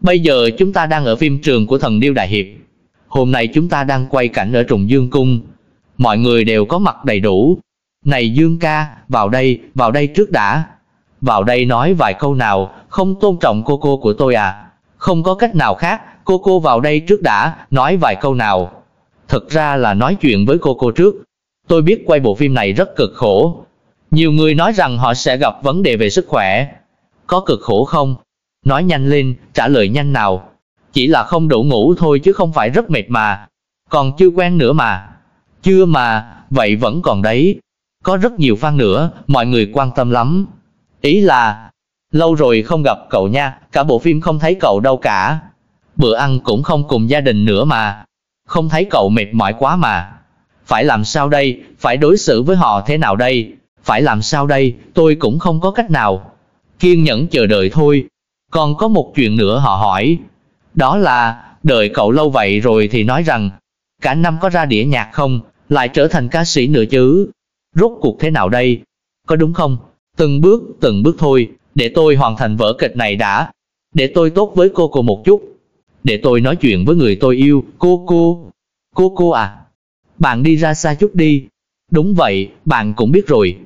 Bây giờ chúng ta đang ở phim trường của Thần Điêu Đại Hiệp. Hôm nay chúng ta đang quay cảnh ở Trùng Dương Cung. Mọi người đều có mặt đầy đủ. Này Dương ca, vào đây trước đã. Vào đây nói vài câu nào, không tôn trọng cô của tôi à? Không có cách nào khác, cô vào đây trước đã, nói vài câu nào. Thực ra là nói chuyện với cô trước. Tôi biết quay bộ phim này rất cực khổ. Nhiều người nói rằng họ sẽ gặp vấn đề về sức khỏe. Có cực khổ không? Nói nhanh lên, trả lời nhanh nào. Chỉ là không đủ ngủ thôi chứ không phải rất mệt mà. Còn chưa quen nữa mà. Chưa mà, vậy vẫn còn đấy. Có rất nhiều fan nữa, mọi người quan tâm lắm. Ý là, lâu rồi không gặp cậu nha, cả bộ phim không thấy cậu đâu cả. Bữa ăn cũng không cùng gia đình nữa mà. Không thấy cậu mệt mỏi quá mà. Phải làm sao đây, phải đối xử với họ thế nào đây? Phải làm sao đây, tôi cũng không có cách nào. Kiên nhẫn chờ đợi thôi. Còn có một chuyện nữa họ hỏi. Đó là, đợi cậu lâu vậy rồi thì nói rằng, cả năm có ra đĩa nhạc không, lại trở thành ca sĩ nữa chứ. Rốt cuộc thế nào đây? Có đúng không? Từng bước thôi, để tôi hoàn thành vở kịch này đã. Để tôi tốt với cô một chút. Để tôi nói chuyện với người tôi yêu, cô à. Bạn đi ra xa chút đi. Đúng vậy, bạn cũng biết rồi.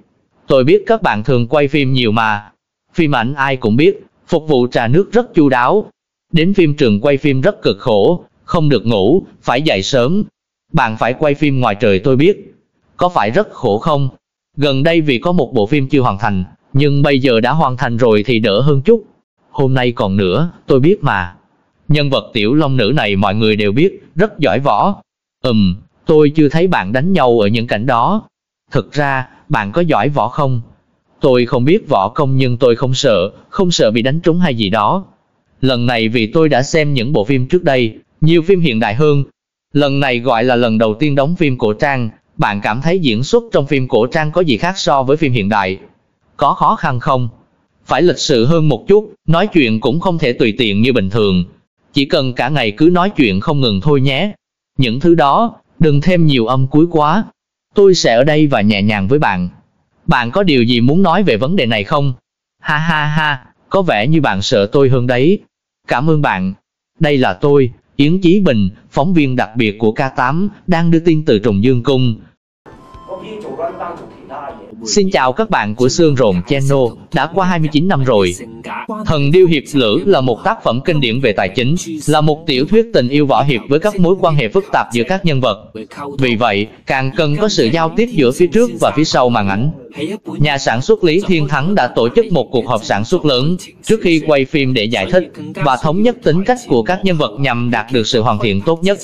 Tôi biết các bạn thường quay phim nhiều mà. Phim ảnh ai cũng biết, phục vụ trà nước rất chu đáo. Đến phim trường quay phim rất cực khổ, không được ngủ, phải dậy sớm. Bạn phải quay phim ngoài trời tôi biết. Có phải rất khổ không? Gần đây vì có một bộ phim chưa hoàn thành, nhưng bây giờ đã hoàn thành rồi thì đỡ hơn chút. Hôm nay còn nữa, tôi biết mà. Nhân vật Tiểu Long Nữ này mọi người đều biết, rất giỏi võ. Tôi chưa thấy bạn đánh nhau ở những cảnh đó. Thực ra, bạn có giỏi võ không? Tôi không biết võ công nhưng tôi không sợ bị đánh trúng hay gì đó. Lần này vì tôi đã xem những bộ phim trước đây, nhiều phim hiện đại hơn. Lần này gọi là lần đầu tiên đóng phim cổ trang. Bạn cảm thấy diễn xuất trong phim cổ trang có gì khác so với phim hiện đại? Có khó khăn không? Phải lịch sự hơn một chút, nói chuyện cũng không thể tùy tiện như bình thường. Chỉ cần cả ngày cứ nói chuyện không ngừng thôi nhé. Những thứ đó, đừng thêm nhiều âm cuối quá. Tôi sẽ ở đây và nhẹ nhàng với bạn. Bạn có điều gì muốn nói về vấn đề này không? Ha, có vẻ như bạn sợ tôi hơn đấy. Cảm ơn bạn. Đây là tôi, Yến Chí Bình, phóng viên đặc biệt của K8, đang đưa tin từ Trùng Dương Cung. Xin chào các bạn của Xương Rồng Channel, đã qua 29 năm rồi. Thần Điêu Hiệp Lữ là một tác phẩm kinh điển về tài chính, là một tiểu thuyết tình yêu võ hiệp với các mối quan hệ phức tạp giữa các nhân vật. Vì vậy, càng cần có sự giao tiếp giữa phía trước và phía sau màn ảnh. Nhà sản xuất Lý Thiên Thắng đã tổ chức một cuộc họp sản xuất lớn trước khi quay phim để giải thích và thống nhất tính cách của các nhân vật nhằm đạt được sự hoàn thiện tốt nhất.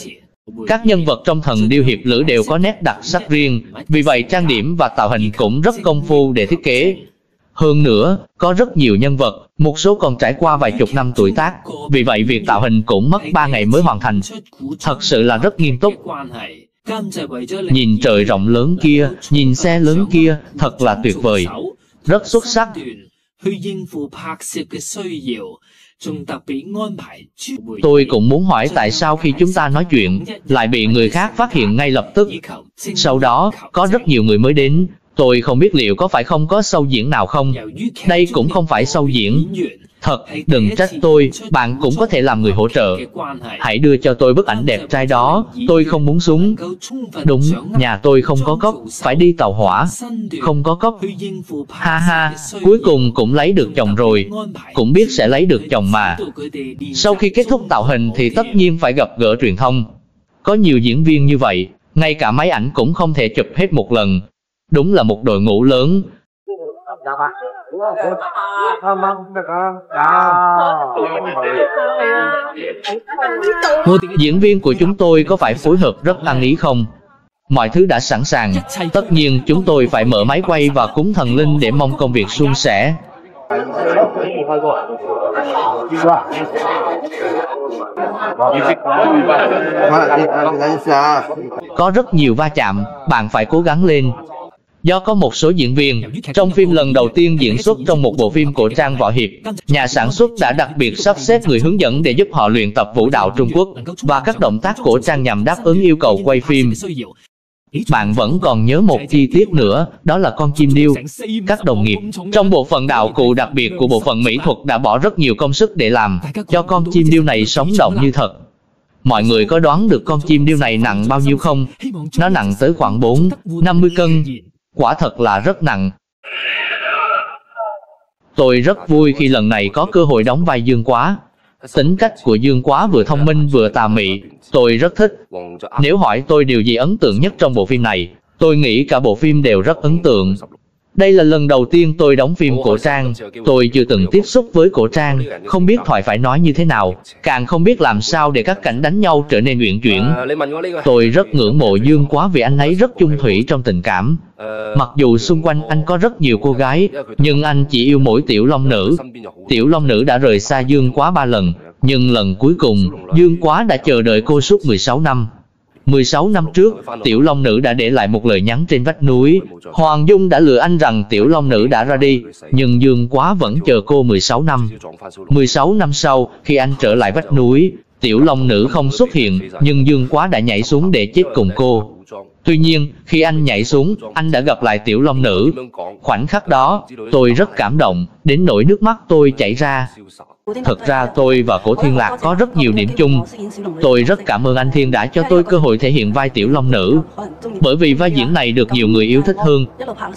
Các nhân vật trong Thần Điêu Hiệp Lữ đều có nét đặc sắc riêng, vì vậy trang điểm và tạo hình cũng rất công phu để thiết kế. Hơn nữa, có rất nhiều nhân vật, một số còn trải qua vài chục năm tuổi tác, vì vậy việc tạo hình cũng mất 3 ngày mới hoàn thành. Thật sự là rất nghiêm túc. Nhìn trời rộng lớn kia, nhìn xe lớn kia, thật là tuyệt vời. Rất xuất sắc. Tôi cũng muốn hỏi tại sao khi chúng ta nói chuyện, lại bị người khác phát hiện ngay lập tức. Sau đó, có rất nhiều người mới đến. Tôi không biết liệu có phải không có show diễn nào không. Đây cũng không phải show diễn. Thật, đừng trách tôi, bạn cũng có thể làm người hỗ trợ. Hãy đưa cho tôi bức ảnh đẹp trai đó, tôi không muốn súng. Đúng, nhà tôi không có cốc, phải đi tàu hỏa. Không có cốc. Ha, cuối cùng cũng lấy được chồng rồi. Cũng biết sẽ lấy được chồng mà. Sau khi kết thúc tạo hình thì tất nhiên phải gặp gỡ truyền thông. Có nhiều diễn viên như vậy, ngay cả máy ảnh cũng không thể chụp hết một lần. Đúng là một đội ngũ lớn. Diễn viên của chúng tôi có phải phối hợp rất ăn ý không? Mọi thứ đã sẵn sàng. Tất nhiên chúng tôi phải mở máy quay và cúng thần linh để mong công việc suôn sẻ. Có rất nhiều va chạm, bạn phải cố gắng lên. Do có một số diễn viên trong phim lần đầu tiên diễn xuất trong một bộ phim cổ trang võ hiệp, nhà sản xuất đã đặc biệt sắp xếp người hướng dẫn để giúp họ luyện tập vũ đạo Trung Quốc và các động tác cổ trang nhằm đáp ứng yêu cầu quay phim. Bạn vẫn còn nhớ một chi tiết nữa, đó là con chim điêu. Các đồng nghiệp trong bộ phận đạo cụ đặc biệt của bộ phận mỹ thuật đã bỏ rất nhiều công sức để làm cho con chim điêu này sống động như thật. Mọi người có đoán được con chim điêu này nặng bao nhiêu không? Nó nặng tới khoảng 4-50 cân. Quả thật là rất nặng. Tôi rất vui khi lần này có cơ hội đóng vai Dương Quá. Tính cách của Dương Quá vừa thông minh vừa tà mị, tôi rất thích. Nếu hỏi tôi điều gì ấn tượng nhất trong bộ phim này, tôi nghĩ cả bộ phim đều rất ấn tượng. Đây là lần đầu tiên tôi đóng phim cổ trang, tôi chưa từng tiếp xúc với cổ trang, không biết thoại phải nói như thế nào, càng không biết làm sao để các cảnh đánh nhau trở nên uyển chuyển. Tôi rất ngưỡng mộ Dương Quá vì anh ấy rất chung thủy trong tình cảm. Mặc dù xung quanh anh có rất nhiều cô gái, nhưng anh chỉ yêu mỗi Tiểu Long Nữ. Tiểu Long Nữ đã rời xa Dương Quá 3 lần, nhưng lần cuối cùng, Dương Quá đã chờ đợi cô suốt 16 năm. 16 năm trước, Tiểu Long Nữ đã để lại một lời nhắn trên vách núi. Hoàng Dung đã lừa anh rằng Tiểu Long Nữ đã ra đi, nhưng Dương Quá vẫn chờ cô 16 năm. 16 năm sau, khi anh trở lại vách núi, Tiểu Long Nữ không xuất hiện, nhưng Dương Quá đã nhảy xuống để chết cùng cô. Tuy nhiên, khi anh nhảy xuống, anh đã gặp lại Tiểu Long Nữ. Khoảnh khắc đó, tôi rất cảm động, đến nỗi nước mắt tôi chảy ra. Thật ra tôi và Cổ Thiên Lạc có rất nhiều điểm chung. Tôi rất cảm ơn anh Thiên đã cho tôi cơ hội thể hiện vai Tiểu Long Nữ, bởi vì vai diễn này được nhiều người yêu thích hơn.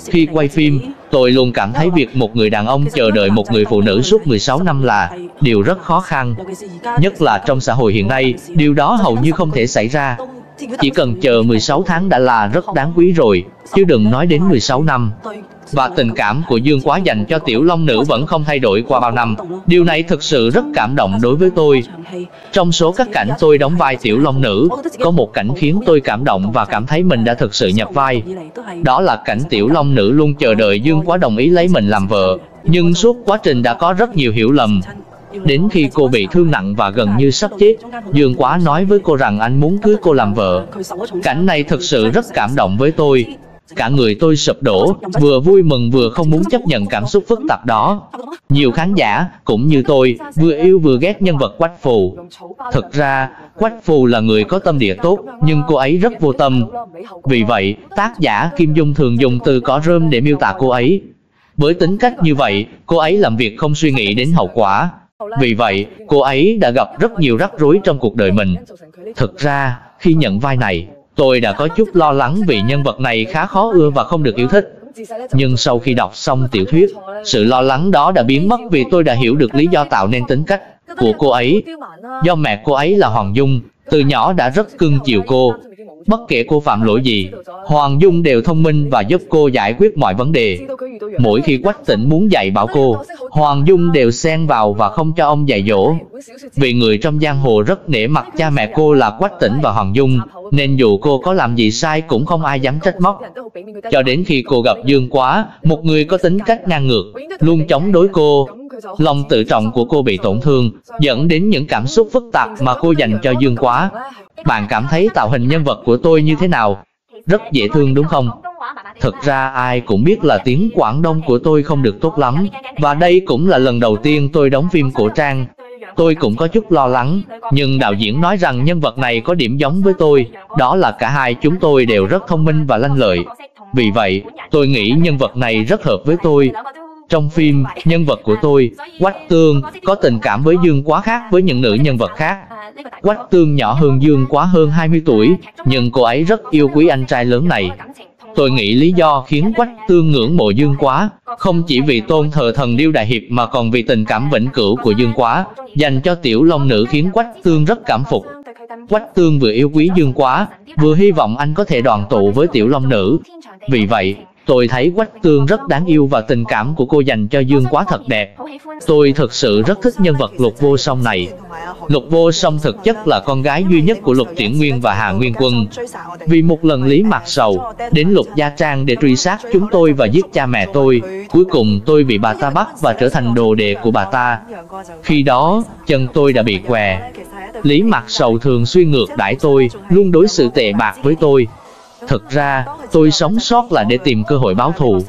Khi quay phim, tôi luôn cảm thấy việc một người đàn ông chờ đợi một người phụ nữ suốt 16 năm là điều rất khó khăn. Nhất là trong xã hội hiện nay, điều đó hầu như không thể xảy ra. Chỉ cần chờ 16 tháng đã là rất đáng quý rồi, chứ đừng nói đến 16 năm. Và tình cảm của Dương Quá dành cho Tiểu Long Nữ vẫn không thay đổi qua bao năm. Điều này thực sự rất cảm động đối với tôi. Trong số các cảnh tôi đóng vai Tiểu Long Nữ, có một cảnh khiến tôi cảm động và cảm thấy mình đã thực sự nhập vai. Đó là cảnh Tiểu Long Nữ luôn chờ đợi Dương Quá đồng ý lấy mình làm vợ, nhưng suốt quá trình đã có rất nhiều hiểu lầm. Đến khi cô bị thương nặng và gần như sắp chết, Dương Quá nói với cô rằng anh muốn cưới cô làm vợ. Cảnh này thực sự rất cảm động với tôi. Cả người tôi sụp đổ, vừa vui mừng vừa không muốn chấp nhận cảm xúc phức tạp đó. Nhiều khán giả, cũng như tôi, vừa yêu vừa ghét nhân vật Quách Phù. Thực ra, Quách Phù là người có tâm địa tốt, nhưng cô ấy rất vô tâm. Vì vậy, tác giả Kim Dung thường dùng từ cỏ rơm để miêu tả cô ấy. Với tính cách như vậy, cô ấy làm việc không suy nghĩ đến hậu quả. Vì vậy, cô ấy đã gặp rất nhiều rắc rối trong cuộc đời mình. Thực ra, khi nhận vai này, tôi đã có chút lo lắng vì nhân vật này khá khó ưa và không được yêu thích. Nhưng sau khi đọc xong tiểu thuyết, sự lo lắng đó đã biến mất vì tôi đã hiểu được lý do tạo nên tính cách của cô ấy. Do mẹ cô ấy là Hoàng Dung, từ nhỏ đã rất cưng chiều cô. Bất kể cô phạm lỗi gì, Hoàng Dung đều thông minh và giúp cô giải quyết mọi vấn đề. Mỗi khi Quách Tĩnh muốn dạy bảo cô, Hoàng Dung đều xen vào và không cho ông dạy dỗ. Vì người trong giang hồ rất nể mặt cha mẹ cô là Quách Tĩnh và Hoàng Dung, nên dù cô có làm gì sai cũng không ai dám trách móc. Cho đến khi cô gặp Dương Quá, một người có tính cách ngang ngược, luôn chống đối cô. Lòng tự trọng của cô bị tổn thương, dẫn đến những cảm xúc phức tạp mà cô dành cho Dương Quá. Bạn cảm thấy tạo hình nhân vật của tôi như thế nào? Rất dễ thương đúng không? Thực ra ai cũng biết là tiếng Quảng Đông của tôi không được tốt lắm, và đây cũng là lần đầu tiên tôi đóng phim cổ trang. Tôi cũng có chút lo lắng, nhưng đạo diễn nói rằng nhân vật này có điểm giống với tôi, đó là cả hai chúng tôi đều rất thông minh và lanh lợi. Vì vậy, tôi nghĩ nhân vật này rất hợp với tôi. Trong phim, nhân vật của tôi, Quách Tương, có tình cảm với Dương Quá khác với những nữ nhân vật khác. Quách Tương nhỏ hơn Dương Quá hơn 20 tuổi, nhưng cô ấy rất yêu quý anh trai lớn này. Tôi nghĩ lý do khiến Quách Tương ngưỡng mộ Dương Quá, không chỉ vì tôn thờ thần Điêu Đại Hiệp mà còn vì tình cảm vĩnh cửu của Dương Quá dành cho Tiểu Long Nữ khiến Quách Tương rất cảm phục. Quách Tương vừa yêu quý Dương Quá, vừa hy vọng anh có thể đoàn tụ với Tiểu Long Nữ. Vì vậy, tôi thấy Quách Tương rất đáng yêu và tình cảm của cô dành cho Dương Quá thật đẹp. Tôi thực sự rất thích nhân vật Lục Vô Song này. Lục Vô Song thực chất là con gái duy nhất của Lục Triển Nguyên và Hà Nguyên Quân. Vì một lần Lý Mạc Sầu đến Lục Gia Trang để truy sát chúng tôi và giết cha mẹ tôi, cuối cùng tôi bị bà ta bắt và trở thành đồ đệ của bà ta. Khi đó, chân tôi đã bị què. Lý Mạc Sầu thường xuyên ngược đãi tôi, luôn đối xử tệ bạc với tôi. Thực ra, tôi sống sót là để tìm cơ hội báo thù.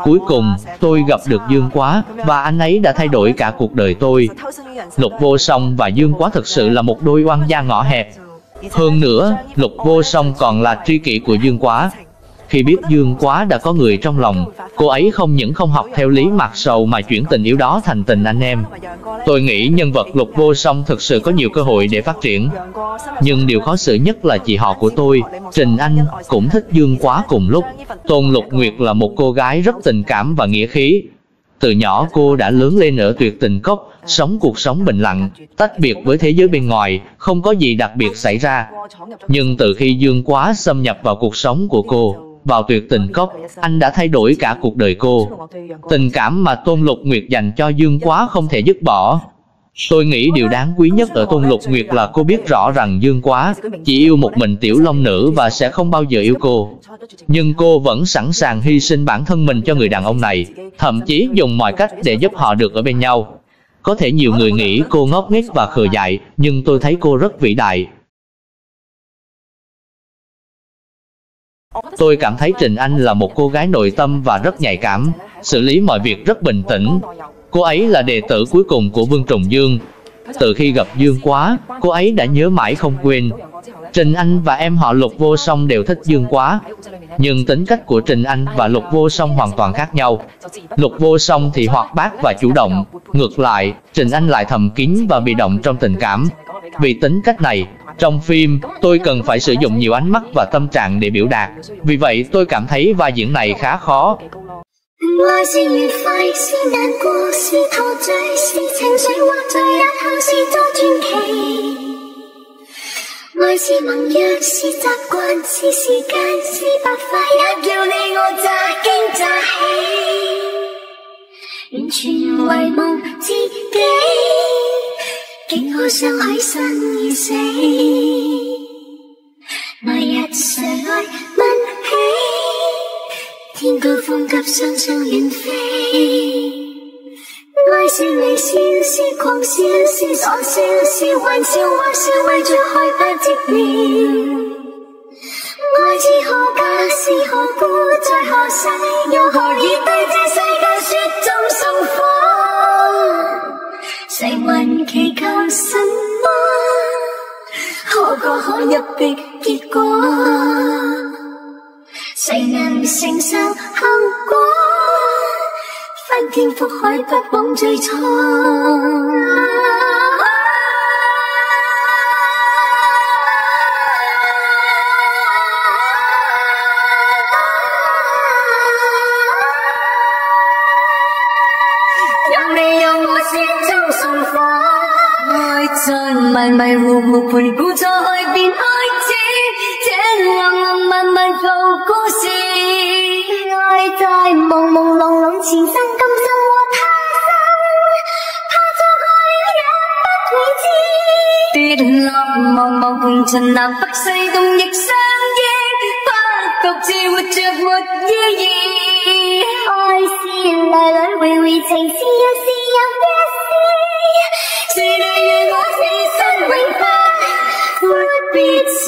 Cuối cùng, tôi gặp được Dương Quá, và anh ấy đã thay đổi cả cuộc đời tôi. Lục Vô Song và Dương Quá thực sự là một đôi oan gia ngõ hẹp. Hơn nữa, Lục Vô Song còn là tri kỷ của Dương Quá. Khi biết Dương Quá đã có người trong lòng, cô ấy không những không học theo lý mặc sầu mà chuyển tình yêu đó thành tình anh em. Tôi nghĩ nhân vật Lục Vô Song thực sự có nhiều cơ hội để phát triển. Nhưng điều khó xử nhất là chị họ của tôi, Trình Anh, cũng thích Dương Quá cùng lúc. Tôn Lục Nguyệt là một cô gái rất tình cảm và nghĩa khí. Từ nhỏ cô đã lớn lên ở Tuyệt Tình Cốc, sống cuộc sống bình lặng, tách biệt với thế giới bên ngoài, không có gì đặc biệt xảy ra. Nhưng từ khi Dương Quá xâm nhập vào cuộc sống của cô, vào Tuyệt Tình Cốc, anh đã thay đổi cả cuộc đời cô. Tình cảm mà Tôn Lục Nguyệt dành cho Dương Quá không thể dứt bỏ. Tôi nghĩ điều đáng quý nhất ở Tôn Lục Nguyệt là cô biết rõ rằng Dương Quá chỉ yêu một mình Tiểu Long Nữ và sẽ không bao giờ yêu cô. Nhưng cô vẫn sẵn sàng hy sinh bản thân mình cho người đàn ông này, thậm chí dùng mọi cách để giúp họ được ở bên nhau. Có thể nhiều người nghĩ cô ngốc nghếch và khờ dại, nhưng tôi thấy cô rất vĩ đại. Tôi cảm thấy Trình Anh là một cô gái nội tâm và rất nhạy cảm, xử lý mọi việc rất bình tĩnh. Cô ấy là đệ tử cuối cùng của Vương Trùng Dương. Từ khi gặp Dương Quá, cô ấy đã nhớ mãi không quên. Trình Anh và em họ Lục Vô Song đều thích Dương Quá. Nhưng tính cách của Trình Anh và Lục Vô Song hoàn toàn khác nhau. Lục Vô Song thì hoạt bát và chủ động. Ngược lại, Trình Anh lại thầm kín và bị động trong tình cảm. Vì tính cách này, trong phim, tôi cần phải sử dụng nhiều ánh mắt và tâm trạng để biểu đạt. Vì vậy tôi cảm thấy vai diễn này khá khó.愛是愉快，是難過，是陶醉，是情緒或在日後是多傳奇。愛是盟約，是習慣，是時間，是白髮，也叫你我乍驚乍喜，完全遺忘自己，竟可相許生與死。那日誰來問起？天高風急，雙雙遠飛。愛是微笑，是狂笑，是傻笑，是玩笑，或是為着害怕寂寥。愛是何價，是何故，在何世，又何以對這世界雪中送火？世運祈求什麼？可歌可泣的結果。誰能承受後果？翻天覆海不枉最初。有你有我雪中送火，愛在迷迷糊糊盤估錯愛便開始，這浪浪漫漫做故事。愛在朦朦朧朧前生今生和他生，怕錯過了也不會知。跌落茫茫紅塵南北西東亦相依，不獨自活着沒意義。愛是來來回回情是有是有一絲，是你與我此生永不會別辭。